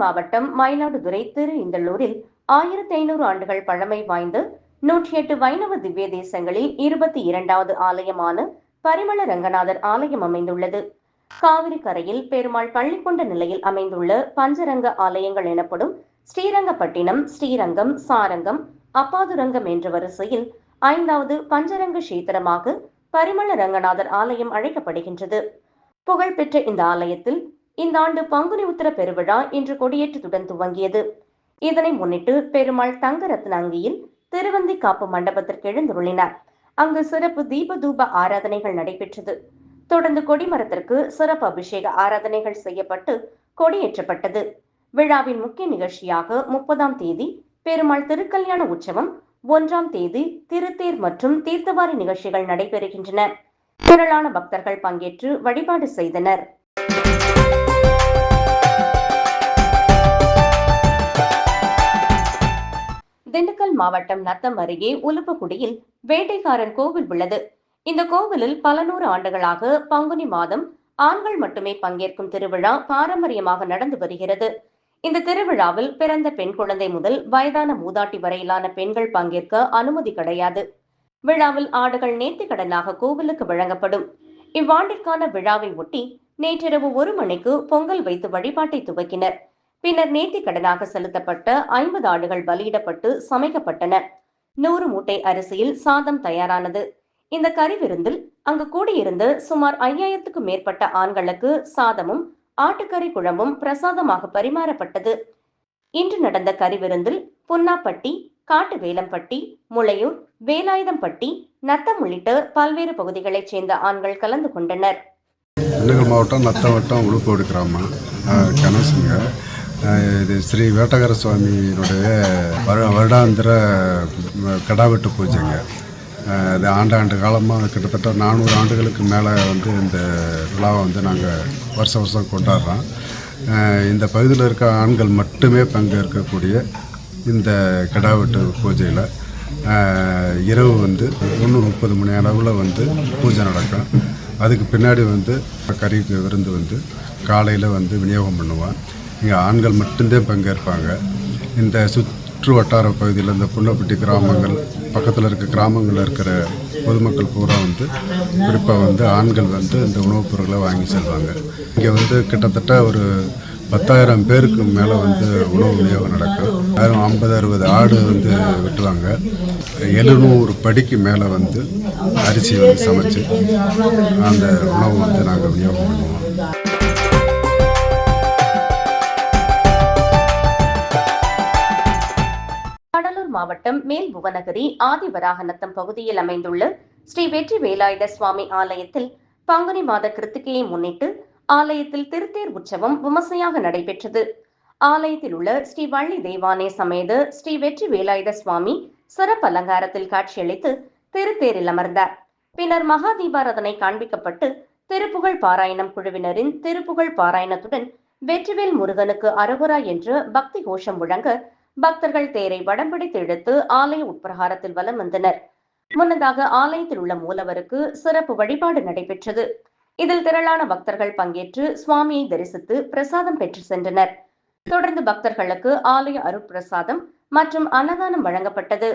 மாவட்டம் மயிலாடுதுறை திரு இந்தளூரில் 1500 ஆண்டுகள் பழமை வாய்ந்த 108 வைணவ திவ்ய தேசங்களில் 22வது ஆலயமான பரிமள ரங்கநாதர் ஆலயம் அமைந்துள்ளது. காவிரி கரையில் பெருமாள் பள்ளி கொண்ட நிலையில் அமைந்துள்ள பஞ்சரங்க ஆலயங்கள் எனப்படும் ஸ்ரீரங்கப்பட்டினம், ஸ்ரீரங்கம், சாரங்கம், அப்பாதுரங்கம் என்ற வரிசையில் 5வது பஞ்சரங்க கஷேத்திரமாக பரிமள ரங்கநாதர் ஆலயம் அழைக்கப்படுகின்றது. புகழ்பெற்ற இந்த ஆலயத்தில் இந்த ஆண்டு பங்குனி உத்திர பெருவிழா இன்று கொடியேற்றத்துடன் துவங்கியது. இதனை முன்னிட்டு பெருமாள் தங்க ரத்ன அங்கியில் திருவந்தி காப்பு மண்டபத்திற்கு எழுந்துருளினார். அங்கு சிறப்பு தீப தூப ஆராதனைகள் நடைபெற்றது. தொடர்ந்து கொடிமரத்திற்கு சிறப்பு அபிஷேக ஆராதனைகள் செய்யப்பட்டு கொடியேற்றப்பட்டது. விழாவின் முக்கிய நிகழ்ச்சியாக 30ஆம் தேதி பெருமாள் திருக்கல்யாண உற்சவம், 1ஆம் தேதி திருத்தேர் மற்றும் தீர்த்தவாரி நிகழ்ச்சிகள் நடைபெறுகின்றன. திரளான பக்தர்கள் பங்கேற்று வழிபாடு செய்தனர். திண்டுக்கல் மாவட்டம் நத்தம் அருகே உலுப்பக்குடியில் வேட்டைக்காரன் கோவில் உள்ளது. இந்த கோவிலில் பல நூறு ஆண்டுகளாக பங்குனி மாதம் ஆண்கள் மட்டுமே பங்கேற்கும் திருவிழா பாரம்பரியமாக நடந்து வருகிறது. இந்த திருவிழாவில் பிறந்த பெண் குழந்தை முதல் வயதான மூதாட்டி வரையிலான பெண்கள் பங்கேற்க அனுமதி கிடையாது. விழாவில் ஆடுகள் நேர்த்திக்கடனாக கோவிலுக்கு வழங்கப்படும். இவ்வாண்டிற்கான விழாவை ஒட்டி நேற்றிரவு 1 மணிக்கு பொங்கல் வைத்து வழிபாட்டை துவக்கினர். பின்னர் நேர்த்திக்கடனாக செலுத்தப்பட்ட 50 ஆடுகள் பலியிடப்பட்டு சமைக்கப்பட்டன. 100 மூட்டை அரிசியில் சாதம் தயாரானது. இந்த கறிவிருந்தில் அங்கு கூடியிருந்த சுமார் 5000க்கும் மேற்பட்ட ஆண்களுக்கு சாதமும் ஆட்டுக்கறி குழம்பும் பிரசாதமாக பரிமாறப்பட்டது. இன்று நடந்த கறிவிருந்தில் புன்னாப்பட்டி, காட்டுவேலம்பட்டி, முளையூர், வேலாயுதம்பட்டி, நத்தம் உள்ளிட்ட பல்வேறு பகுதிகளைச் சேர்ந்த ஆண்கள் கலந்து கொண்டனர். திண்டுக்கல் மாவட்டம் நத்தம் வட்டம் உளுப்போடு கிராமம் கணேசுங்க. இது ஸ்ரீ வேட்டகார சுவாமியினுடைய வருடாந்திர கடாவெட்டு பூஜைங்க. இது ஆண்டாண்டு காலமாக கிட்டத்தட்ட 400 ஆண்டுகளுக்கு மேலே இந்த விழாவை நாங்கள் வருஷம் கொண்டாடுறோம். இந்த பகுதியில் இருக்க ஆண்கள் மட்டுமே பங்கேற்கக்கூடிய இந்த கடாவெட்டு பூஜையில் இரவு 1:30 மணி அளவில் பூஜை நடக்கும். அதுக்கு பின்னாடி கறிக்கு விருந்து காலையில் விநியோகம் பண்ணுவோம். இங்கே ஆண்கள் மட்டும்தான் பங்கேற்பாங்க. இந்த சுற்று வட்டார பகுதியில் இந்த புன்னப்பட்டி கிராமங்கள் பக்கத்தில் இருக்க கிராமங்களில் இருக்கிற பொதுமக்கள் பூரா குறிப்பாக ஆண்கள் இந்த உணவுப் பொருட்களை வாங்கி செல்வாங்க. இங்கே கிட்டத்தட்ட ஒரு 10,000 பேருக்கு மேலே உணவு விநியோகம் நடக்கும். 50-60 ஆடு வெட்டுவாங்க. 700 படிக்கு மேலே அரிசி சமைச்சு அந்த உணவு நாங்கள் விநியோகம் பண்ணுவோம். கடலூர் மாவட்டம் மேல் புவனகிரி ஆதிவராகநத்தம் பகுதியில் அமைந்துள்ள ஸ்ரீ வெற்றி வேலாயுத சுவாமி ஆலயத்தில் பங்குனி மாத கிருத்திகையை முன்னிட்டு ஆலயத்தில் திருத்தேர் உற்சவம் விமர்சையாக நடைபெற்றது. ஆலயத்தில் உள்ள ஸ்ரீ வள்ளி தேவானே சமேத ஸ்ரீ வெற்றி வேலாயுத சுவாமி சிறப்பு அலங்காரத்தில் காட்சியளித்து திருத்தேரில் அமர்ந்தார். பின்னர் மகா தீபாராதனை காண்பிக்கப்பட்டு திருப்புகழ் பாராயணம் குழுவினரின் திருப்புகழ் பாராயணத்துடன் வெற்றிவேல் முருகனுக்கு அரோகரா என்று பக்தி கோஷம் முழங்க பக்தர்கள் தேரை வடம்பிடித்து இழுத்து ஆலய உட்பிரகாரத்தில் வலம் வந்தனர். முன்னதாக ஆலயத்தில் உள்ள மூலவருக்கு சிறப்பு வழிபாடு நடைபெற்றது. இதில் திரளான பக்தர்கள் பங்கேற்று சுவாமியை தரிசித்து பிரசாதம் பெற்று சென்றனர். தொடர்ந்து பக்தர்களுக்கு ஆலய அருட்பிரசாதம் மற்றும் அன்னதானம் வழங்கப்பட்டது.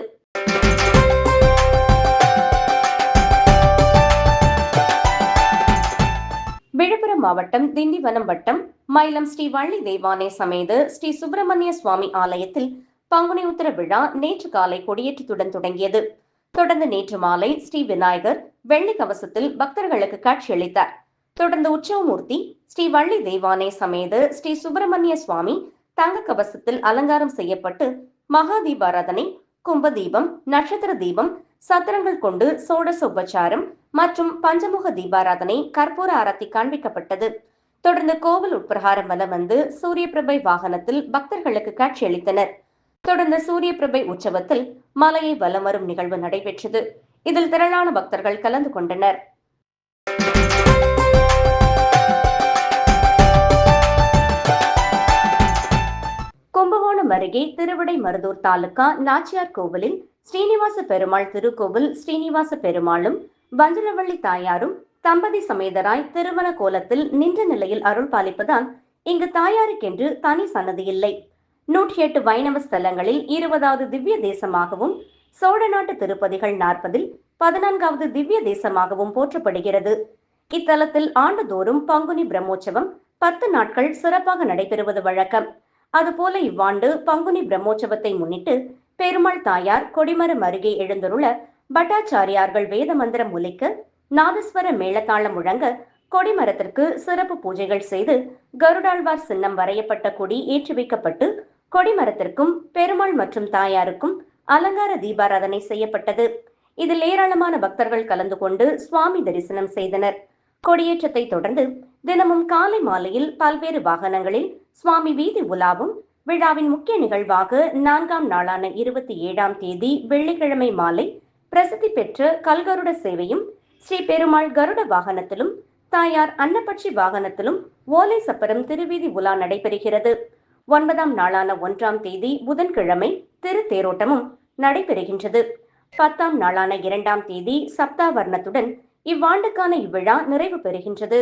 விழுப்புரம் மாவட்டம் திண்டிவனம் வட்டம் மயிலம் ஸ்ரீ வள்ளி தேவானே சமேத ஸ்ரீ சுப்பிரமணிய சுவாமி ஆலயத்தில் பங்குனி உத்திர விழா நேற்று காலை கொடியேற்றத்துடன் தொடங்கியது. தொடர்ந்து நேற்று மாலை ஸ்ரீ விநாயகர் வெள்ளி கவசத்தில் பக்தர்களுக்கு காட்சியளித்தார். தொடர்ந்து உற்சவமூர்த்தி ஸ்ரீ வள்ளி தேவானே சமேத ஸ்ரீ சுப்பிரமணிய சுவாமி தங்க கவசத்தில் அலங்காரம் செய்யப்பட்டு மகா தீபாராதனை, கும்ப தீபம், நட்சத்திர தீபம், சத்திரங்கள் கொண்டு சோடச உபச்சாரம் மற்றும் பஞ்சமுக தீபாராதனை, கற்பூர ஆரத்தி காண்பிக்கப்பட்டது. தொடர்ந்து கோவில் உட்பிரகாரம் வலம் சூரிய பிரபை வாகனத்தில் பக்தர்களுக்கு காட்சியளித்தனர். தொடர்ந்து சூரிய பிரபை உற்சவத்தில் மலையை வலம் வரும் நிகழ்வு நடைபெற்றது. இதில் திரளான பக்தர்கள் கலந்து கொண்டனர். கும்பகோணம் அருகே திருவிடைமருதூர் தாலுகா நாச்சியார் கோவிலில் ஸ்ரீனிவாச பெருமாள் திருக்கோவில் ஸ்ரீனிவாச பெருமாளும் வஞ்சரவள்ளி தாயாரும் தம்பதி சமேதராய் திருமண கோலத்தில் நின்ற நிலையில் அருள் பாலிப்பதால் இங்கு தாயாருக்கென்று தனி சன்னதி இல்லை. 108 வைணவ ஸ்தலங்களில் 20வது திவ்ய தேசமாகவும், சோழ நாட்டு திருப்பதிகள் 40ல் 14வது திவ்ய தேசமாகவும் போற்றப்படுகிறது. இத்தலத்தில் ஆண்டுதோறும் பங்குனி பிரம்மோற்சவம் 10 நாட்கள் சிறப்பாக நடைபெறுவது வழக்கம். அதுபோல இவ்வாண்டு பங்குனி பிரம்மோற்சவத்தை முன்னிட்டு பெருமாள் தாயார் கொடிமரம் அருகே எழுந்துருள பட்டாச்சாரியார்கள் வேத மந்திரம் ஒலிக்க, நாதஸ்வர மேளதாளம் முழங்க, கொடிமரத்திற்கு சிறப்பு பூஜைகள் செய்து கருடாழ்வார் சின்னம் வரையப்பட்ட கொடி ஏற்றி வைக்கப்பட்டு கொடிமரத்திற்கும் பெருமாள் மற்றும் தாயாருக்கும் அலங்கார தீபாராதனை செய்யப்பட்டது. இதில் ஏராளமான பக்தர்கள் கலந்து கொண்டு சுவாமி தரிசனம் செய்தனர். கொடியேற்றத்தை தொடர்ந்து தினமும் காலை மாலையில் பல்வேறு வாகனங்களில் சுவாமி வீதி உலாவும் விழாவின் முக்கிய நிகழ்வாக 4ஆம் நாளான 27ஆம் தேதி வெள்ளிக்கிழமை மாலை பிரசித்தி பெற்ற கல்கருட சேவையும், ஸ்ரீ பெருமாள் கருட வாகனத்திலும் தாயார் அன்னப்பட்சி வாகனத்திலும் ஓலை சப்பரம் திருவீதி உலா நடைபெறுகிறது. 9ஆம் நாளான 1ஆம் தேதி புதன்கிழமை திருத்தேரோட்டமும் நடைபெறுகின்றது. 10ஆம் நாளான 2ஆம் தேதி சப்தாவர்ணத்துடன் இவ்வாண்டுக்கான இவ்விழா நிறைவு பெறுகின்றது.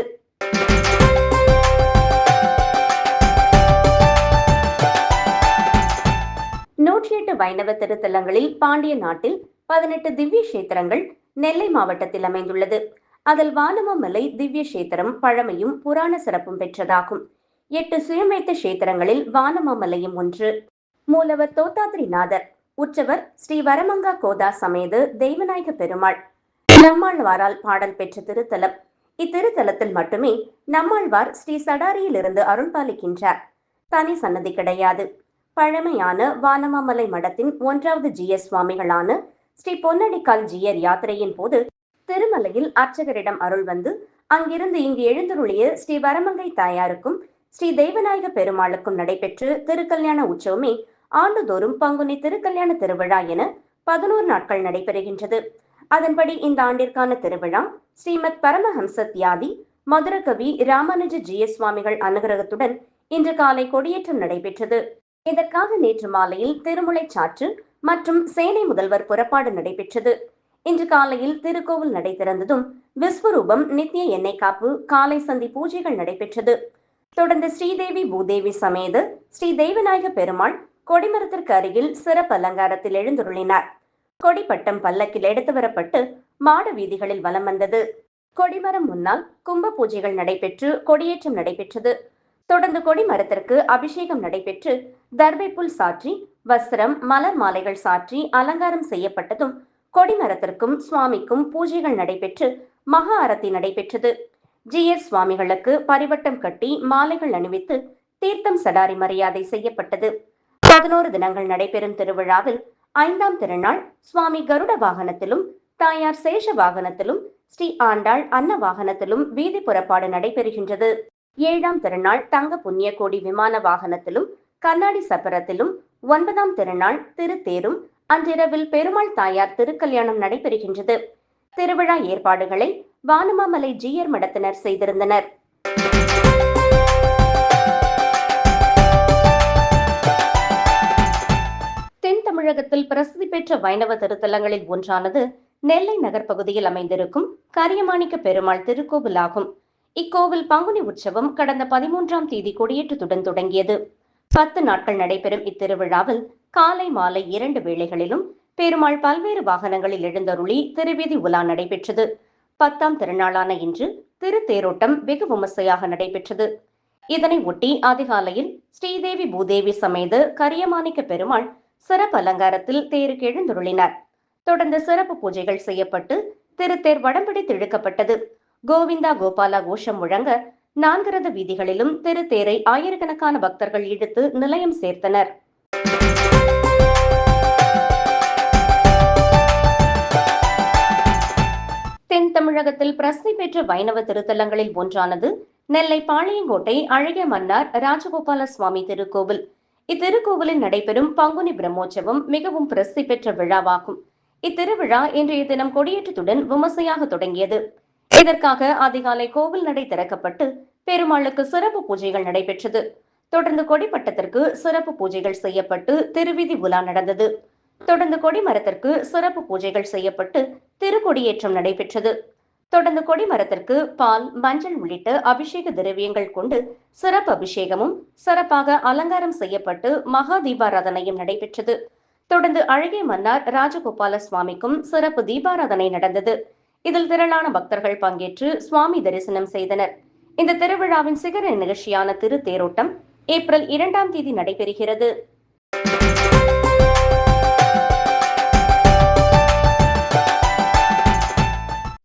வைணவ திருத்தலங்களில் பாண்டிய நாட்டில் 18 திவ்ய கஷேத்திரங்கள் நெல்லை மாவட்டத்தில் அமைந்துள்ளது. அதில் வானமாமலை திவ்ய கஷேத்திரம் பழமையும் புராண சிறப்பும் பெற்றதாகும். 8 சுயமேத்த கஷேத்திரங்களில் வானமாமலையும் ஒன்று. மூலவர் தோத்தாத்ரிநாதர், உற்சவர் ஸ்ரீ வரமங்கா கோதா சமேத தெய்வநாயக பெருமாள், நம்மாழ்வாரால் பாடல் பெற்ற திருத்தலம். இத்திருத்தலத்தில் மட்டுமே நம்மாழ்வார் ஸ்ரீ சடாரியிலிருந்து அருள் பாலிக்கின்றார். தனி சன்னதி கிடையாது. பழமையான வானமாமலை மடத்தின் 1வது ஜிஎஸ் சுவாமிகளான ஸ்ரீ பொன்னடிக்கால் ஜியர் யாத்திரையின் போது திருமலையில் அர்ச்சகரிடம் அருள் வந்து அங்கிருந்து இங்கு எழுந்தருளிய ஸ்ரீ வரமங்கை தாயாருக்கும் ஸ்ரீ தெய்வநாயக பெருமாளுக்கும் நடைபெற்று திருக்கல்யாண உற்சவமே ஆண்டுதோறும் பங்குனி திருக்கல்யாண திருவிழா என 11 நாட்கள் நடைபெறுகின்றது. அதன்படி இந்த ஆண்டிற்கான திருவிழா ஸ்ரீமத் பரமஹம்ச தியாதி மதுரகவி ராமானுஜ ஜிஎஸ் சுவாமிகள் அனுகிரகத்துடன் இன்று காலை கொடியேற்றம் நடைபெற்றது. இதற்காக நேற்று மாலையில் திருமுலை சாற்று மற்றும் சேனை முதல்வர் புறப்பாடு நடைபெற்றது. இன்று காலையில் திருக்கோவில் நடை திறந்ததும் விஸ்வரூபம் நித்திய எண்ணெய் காப்பு காலை சந்தி பூஜைகள் நடைபெற்றது. தொடர்ந்து ஸ்ரீதேவி பூதேவி சமேத ஸ்ரீ தெய்வநாயக பெருமாள் கொடிமரத்திற்கு அருகில் சிறப்பு அலங்காரத்தில் எழுந்துருளினார். கொடிப்பட்டம் பல்லக்கில் எடுத்து வரப்பட்டு மாட வீதிகளில் வலம் வந்தது. கொடிமரம் முன்னால் கும்ப பூஜைகள் நடைபெற்று கொடியேற்றம் நடைபெற்றது. தொடர்ந்து கொடிமரத்திற்கு அபிஷேகம் நடைபெற்று தர்பை புல் சாற்றி வஸ்திரம் மலர் மாலைகள் சாற்றி அலங்காரம் செய்யப்பட்டதும் கொடிமரத்திற்கும் சுவாமிக்கும் பூஜைகள் நடைபெற்று மகா ஆரத்தி நடைபெற்றது. ஜிஎஸ் சுவாமிகளுக்கு பரிவட்டம் கட்டி மாலைகள் அணிவித்து தீர்த்தம் சடாரி மரியாதை செய்யப்பட்டது. 11 தினங்கள் நடைபெறும் திருவிழாவில் 5ஆம் திருநாள் சுவாமி கருட வாகனத்திலும் தாயார் சேஷ வாகனத்திலும் ஸ்ரீ ஆண்டாள் அன்ன வாகனத்திலும் வீதி புறப்பாடு நடைபெறுகின்றது. 7ஆம் திருநாள் தங்க புண்ணிய கோடி விமான வாகனத்திலும் கண்ணாடி சப்பரத்திலும், 9ஆம் திருநாள் திருத்தேரும் அன்றிரவில் பெருமாள் தாயார் திருக்கல்யாணம் நடைபெறுகின்றது. திருவிழா ஏற்பாடுகளை வானமாமலை ஜியர் மடத்தினர் செய்திருந்தனர். தென் தமிழகத்தில் பிரசித்தி பெற்ற வைணவ திருத்தலங்களில் ஒன்றானது நெல்லை நகர் பகுதியில் அமைந்திருக்கும் கரியமாணிக்க பெருமாள் திருக்கோவில் ஆகும். இக்கோவில் பங்குனி உற்சவம் கடந்த 13ஆம் தேதி கொடியேற்றத்துடன் தொடங்கியது. 10 நாட்கள் நடைபெறும் இத்திருவிழாவில் காலை மாலை 2 வேளைகளிலும் பெருமாள் பல்வேறு வாகனங்களில் எழுந்தருளி திருவீதி உலா நடைபெற்றது. 10ஆம் திருநாளான இன்று திருத்தேரோட்டம் வெகு விமர்சையாக நடைபெற்றது. இதனை ஒட்டி அதிகாலையில் ஸ்ரீதேவி பூதேவி சமேத கரியமாணிக்க பெருமாள் சிறப்பு அலங்காரத்தில் தேருக்கு எழுந்தருளினார். தொடர்ந்து சிறப்பு பூஜைகள் செய்யப்பட்டு திருத்தேர் வடம்பிடித்து இழுக்கப்பட்டது. கோவிந்தா கோபாலா கோஷம் முழங்க 4 ரத வீதிகளிலும் திருத்தேரை ஆயிரக்கணக்கான பக்தர்கள் இழுத்து நிலையம் சேர்த்தனர். தென் தமிழகத்தில் பிரசித்தி பெற்ற வைணவ திருத்தலங்களில் ஒன்றானது நெல்லை பாளையங்கோட்டை அழகிய மன்னார் ராஜகோபால சுவாமி திருக்கோவில். இத்திருக்கோவிலில் நடைபெறும் பங்குனி பிரம்மோற்சவம் மிகவும் பிரசித்தி பெற்ற விழாவாகும். இத்திருவிழா இன்றைய தினம் கொடியேற்றத்துடன் விமர்சையாக தொடங்கியது. இதற்காக அதிகாலை கோவில் நடை திறக்கப்பட்டு பெருமாளுக்கு சிறப்பு பூஜைகள் நடைபெற்றது. தொடர்ந்து கொடிப்பட்டத்திற்கு சிறப்பு பூஜைகள் செய்யப்பட்டு திருவீதி உலா நடந்தது. தொடர்ந்து கொடிமரத்திற்கு சிறப்பு பூஜைகள் செய்யப்பட்டு திருக்கொடியேற்றம் நடைபெற்றது. தொடர்ந்து கொடிமரத்திற்கு பால், மஞ்சள் உள்ளிட்ட அபிஷேக திரவியங்கள் கொண்டு சிறப்பு அபிஷேகமும் சிறப்பாக அலங்காரம் செய்யப்பட்டு மகா தீபாராதனையும் நடைபெற்றது. தொடர்ந்து அழகிய மன்னார் ராஜகோபால சுவாமிக்கும் சிறப்பு தீபாராதனை நடந்தது. இதில் திரளான பக்தர்கள் பங்கேற்று சுவாமி தரிசனம் செய்தனர். இந்த திருவிழாவின் சிகர நிகழ்ச்சியான திருத்தேரோட்டம் ஏப்ரல் 2ஆம் தேதி நடைபெறுகிறது.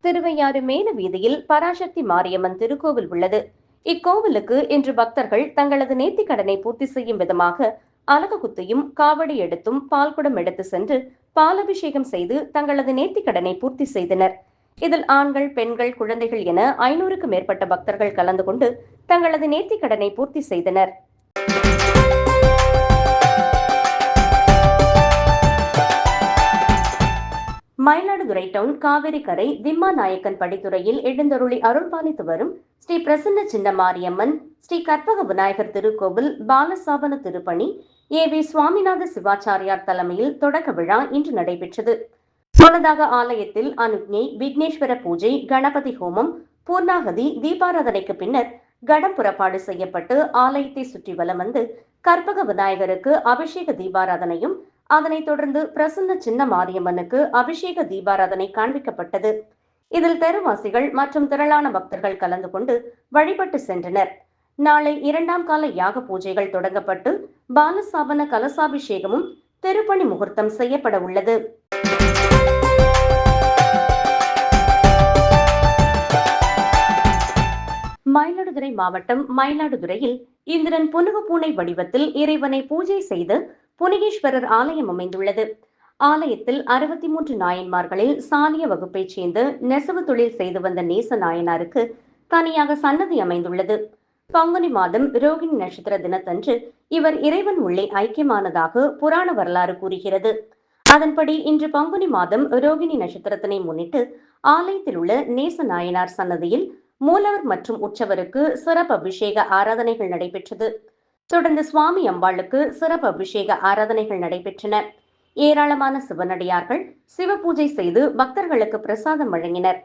திருவையாறு மேல வீதியில் பராசக்தி மாரியம்மன் திருக்கோவில் உள்ளது. இக்கோவிலுக்கு இன்று பக்தர்கள் தங்களது நேர்த்திக் கடனை பூர்த்தி செய்யும் விதமாக அலகு குத்தியும் காவடி எடுத்தும் பால்குடம் எடுத்து சென்று பாலபிஷேகம் செய்து தங்களது நேர்த்திக் கடனை பூர்த்தி செய்தனர். இதில் ஆண்கள், பெண்கள், குழந்தைகள் என 500க்கும் மேற்பட்ட பக்தர்கள் கலந்து கொண்டு தங்களது நேர்த்திக் கடனை பூர்த்தி செய்தனர். மயிலாடுதுறை டவுன் காவிரி கரை திம்மாநாயக்கன் படித்துறையில் எழுந்தருளி அருள்பாலித்து வரும் ஸ்ரீ பிரசன்ன சின்ன மாரியம்மன், ஸ்ரீ கற்பக விநாயகர் திருக்கோவில் பாலசாபன திருப்பணி ஏ.வி. சுவாமிநாத சிவாச்சாரியார் தலைமையில் தொடக்க விழா இன்று நடைபெற்றது. முன்னதாக ஆலயத்தில் அனுக்ஞை, விக்னேஸ்வர பூஜை, கணபதி ஹோமம், பூர்ணாகதி, தீபாராதனைக்கு பின்னர் கடம் புறப்பாடு செய்யப்பட்டு ஆலயத்தை சுற்றி வலம் வந்து கற்பக விநாயகருக்கு அபிஷேக தீபாராதனையும், அதனைத் தொடர்ந்து பிரசன்ன சின்ன மாரியம்மனுக்கு அபிஷேக தீபாராதனை காண்பிக்கப்பட்டது. இதில் தெருவாசிகள் மற்றும் திரளான பக்தர்கள் கலந்து கொண்டு வழிபட்டு சென்றனர். நாளை 2ஆம் கால யாக பூஜைகள் தொடங்கப்பட்டு பாலசாபன கலசாபிஷேகமும் திருப்பணி முகூர்த்தம் செய்யப்பட உள்ளது. மயிலாடுதுறை மாவட்டம் மயிலாடுதுறையில் இந்திரன் புனுகு பூனை வடிவத்தில் இறைவனை பூஜை செய்து புனிகேஸ்வரர் ஆலயம் அமைந்துள்ளது. ஆலயத்தில் 63 நாயன்மார்களில் சாலிய வகுப்பைச் சேர்ந்த நெசவு தொழில் செய்து வந்த நேச நாயனாருக்கு தனியாக சன்னதி அமைந்துள்ளது. பங்குனி மாதம் ரோகிணி நட்சத்திர தினத்தன்று இவர் இறைவன் உள்ளே ஐக்கியமானதாக புராண வரலாறு கூறுகிறது. அதன்படி இன்று பங்குனி மாதம் ரோகிணி நட்சத்திரத்தினை முன்னிட்டு ஆலயத்தில் உள்ள நேச நாயனார் சன்னதியில் மூலவர் மற்றும் உற்சவருக்கு சிறப்பு அபிஷேக ஆராதனைகள் நடைபெற்றது. தொடர்ந்து சுவாமி அம்பாளுக்கு சிறப்பு அபிஷேக ஆராதனைகள் நடைபெற்றன. ஏராளமான சிவனடியார்கள் சிவ பூஜை செய்து பக்தர்களுக்கு பிரசாதம் வழங்கினர்.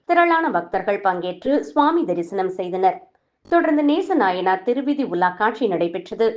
திரளான பக்தர்கள் பங்கேற்று சுவாமி தரிசனம் செய்தனர். தொடர்ந்து நேச நாயனார் திருவீதி உலா காட்சி நடைபெற்றது.